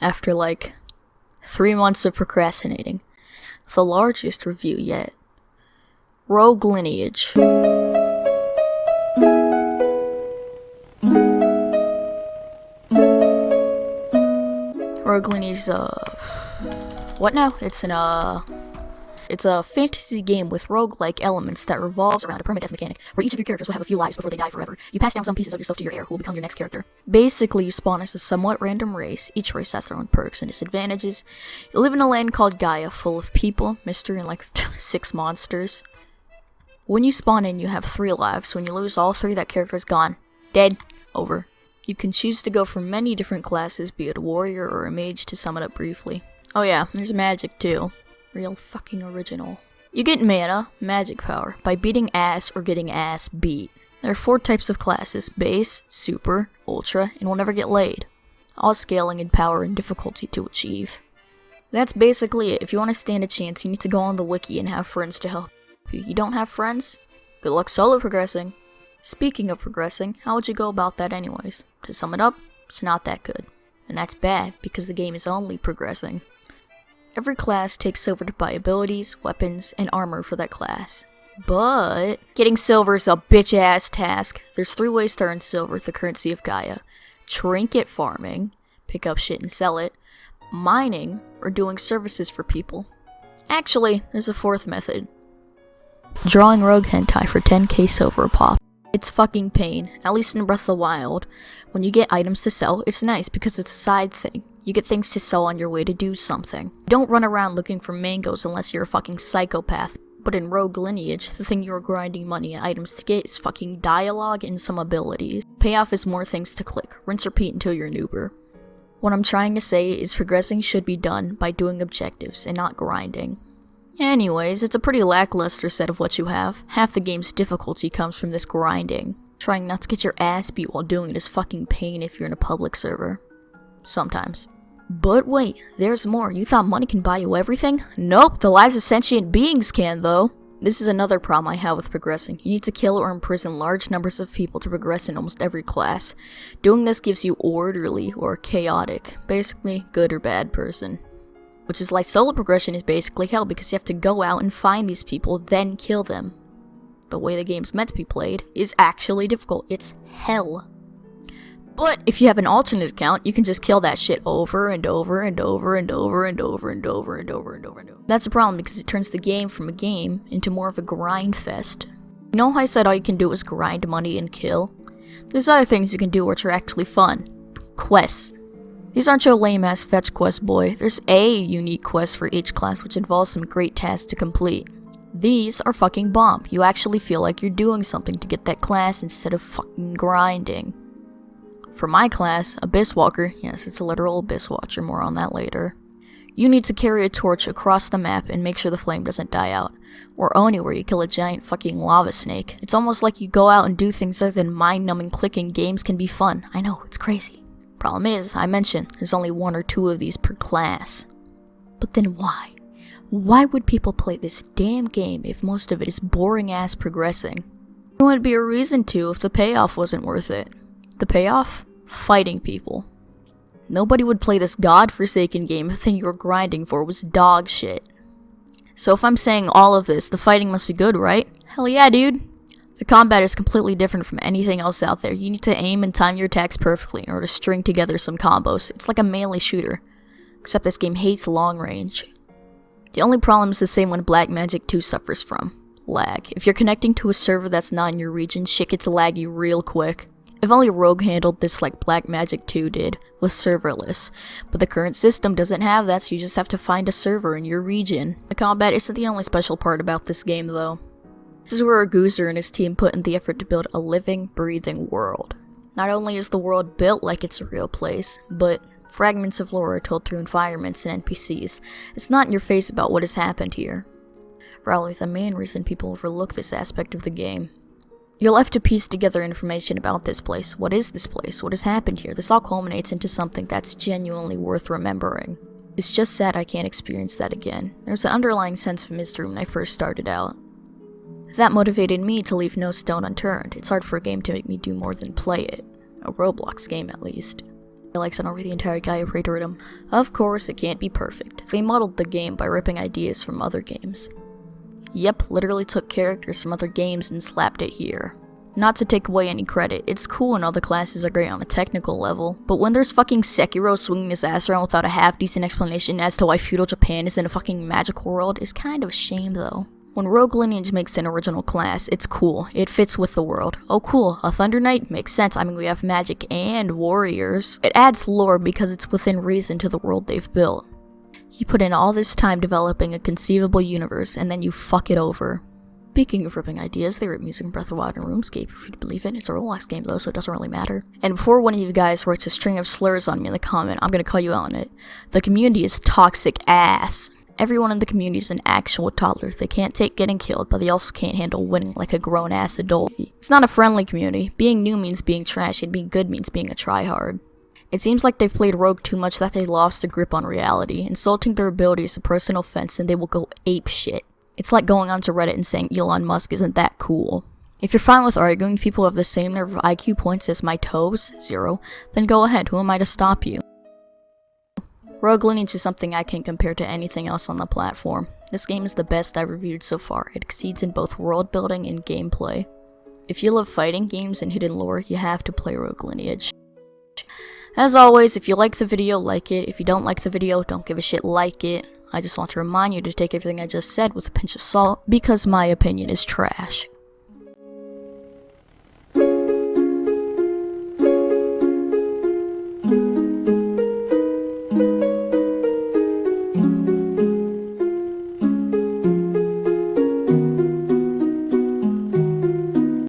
after like 3 months of procrastinating. The largest review yet. Rogue Lineage. Rogue Lineage is what now? It's a fantasy game with roguelike elements that revolves around a permadeath mechanic, where each of your characters will have a few lives before they die forever. You pass down some pieces of yourself to your heir, who will become your next character. Basically, you spawn as a somewhat random race. Each race has their own perks and disadvantages. You live in a land called Gaia, full of people, mystery, and like 6 monsters. When you spawn in, you have 3 lives. When you lose all 3, that character is gone. Dead. Over. You can choose to go for many different classes, be it a warrior or a mage, to sum it up briefly. Oh yeah, there's magic too. Real fucking original. You get mana, magic power, by beating ass or getting ass beat. There are 4 types of classes: base, super, ultra, and will never get laid. All scaling in power and difficulty to achieve. That's basically it. If you want to stand a chance, you need to go on the wiki and have friends to help you. You don't have friends? Good luck solo progressing. Speaking of progressing, how would you go about that anyways? To sum it up, it's not that good. And that's bad, because the game is only progressing. Every class takes silver to buy abilities, weapons, and armor for that class. But getting silver is a bitch-ass task. There's 3 ways to earn silver with the currency of Gaia. Trinket farming, pick up shit and sell it, mining, or doing services for people. Actually, there's a 4th method. Drawing rogue hentai for 10k silver a pop. It's fucking pain, at least in Breath of the Wild. When you get items to sell, it's nice because it's a side thing. You get things to sell on your way to do something. Don't run around looking for mangoes unless you're a fucking psychopath. But in Rogue Lineage, the thing you're grinding money and items to get is fucking dialogue and some abilities. Payoff is more things to click. Rinse repeat until you're an Uber. What I'm trying to say is progressing should be done by doing objectives and not grinding. Anyways, it's a pretty lackluster set of what you have. Half the game's difficulty comes from this grinding. Trying not to get your ass beat while doing it is fucking pain if you're in a public server. Sometimes. But wait, there's more. You thought money can buy you everything? Nope, the lives of sentient beings can though. This is another problem I have with progressing. You need to kill or imprison large numbers of people to progress in almost every class. Doing this gives you orderly or chaotic, basically good or bad person. Which is like solo progression is basically hell because you have to go out and find these people, then kill them. The way the game's meant to be played is actually difficult. It's hell. But if you have an alternate account, you can just kill that shit over and over and over and over and over and over and over and over and over. That's a problem because it turns the game from a game into more of a grind fest. You know how I said all you can do is grind money and kill? There's other things you can do which are actually fun. Quests. These aren't your lame-ass fetch quests, boy. There's a unique quest for each class, which involves some great tasks to complete. These are fucking bomb. You actually feel like you're doing something to get that class instead of fucking grinding. For my class, Abyss Walker, yes, it's a literal Abyss Watcher, more on that later. You need to carry a torch across the map and make sure the flame doesn't die out. Or Oni, where you kill a giant fucking lava snake. It's almost like you go out and do things other than mind-numbing clicking. Games can be fun. I know, it's crazy. Problem is, I mentioned, there's only 1 or 2 of these per class. But then why? Why would people play this damn game if most of it is boring ass progressing? There wouldn't be a reason to if the payoff wasn't worth it. The payoff? Fighting people. Nobody would play this godforsaken game if the thing you were grinding for was dog shit. So if I'm saying all of this, the fighting must be good, right? Hell yeah, dude! The combat is completely different from anything else out there. You need to aim and time your attacks perfectly in order to string together some combos. It's like a melee shooter. Except this game hates long range. The only problem is the same one Black Magic 2 suffers from. Lag. If you're connecting to a server that's not in your region, shit gets laggy real quick. If only Rogue handled this like Black Magic 2 did, with serverless. But the current system doesn't have that, so you just have to find a server in your region. The combat isn't the only special part about this game though. This is where Goozer and his team put in the effort to build a living, breathing world. Not only is the world built like it's a real place, but fragments of lore are told through environments and NPCs. It's not in your face about what has happened here. Probably the main reason people overlook this aspect of the game. You're left to piece together information about this place. What is this place? What has happened here? This all culminates into something that's genuinely worth remembering. It's just sad I can't experience that again. There's an underlying sense of mystery when I first started out. That motivated me to leave no stone unturned. It's hard for a game to make me do more than play it. A Roblox game, at least. like sent over the entire guy who rated him. Of course, it can't be perfect. They modeled the game by ripping ideas from other games. Yep, literally took characters from other games and slapped it here. Not to take away any credit, it's cool when all the classes are great on a technical level, but when there's fucking Sekiro swinging his ass around without a half-decent explanation as to why feudal Japan is in a fucking magical world is kind of a shame though. When Rogue Lineage makes an original class, it's cool, it fits with the world. Oh cool, a Thunder Knight? Makes sense, I mean we have magic and warriors. It adds lore because it's within reason to the world they've built. You put in all this time developing a conceivable universe and then you fuck it over. Speaking of ripping ideas, they rip music in Breath of the Wild and RuneScape, if you believe it. It's a Roblox game though, so it doesn't really matter. And before one of you guys writes a string of slurs on me in the comment, I'm gonna call you out on it. The community is toxic ass. Everyone in the community is an actual toddler. They can't take getting killed, but they also can't handle winning like a grown-ass adult. It's not a friendly community. Being new means being trash, and being good means being a tryhard. It seems like they've played Rogue too much that they lost a grip on reality. Insulting their ability is a personal offense, and they will go ape shit. It's like going onto Reddit and saying Elon Musk isn't that cool. If you're fine with arguing people have the same number of IQ points as my toes, 0, then go ahead, who am I to stop you? Rogue Lineage is something I can't compare to anything else on the platform. This game is the best I've reviewed so far. It exceeds in both world building and gameplay. If you love fighting games and hidden lore, you have to play Rogue Lineage. As always, if you like the video, like it. If you don't like the video, don't give a shit, like it. I just want to remind you to take everything I just said with a pinch of salt, because my opinion is trash.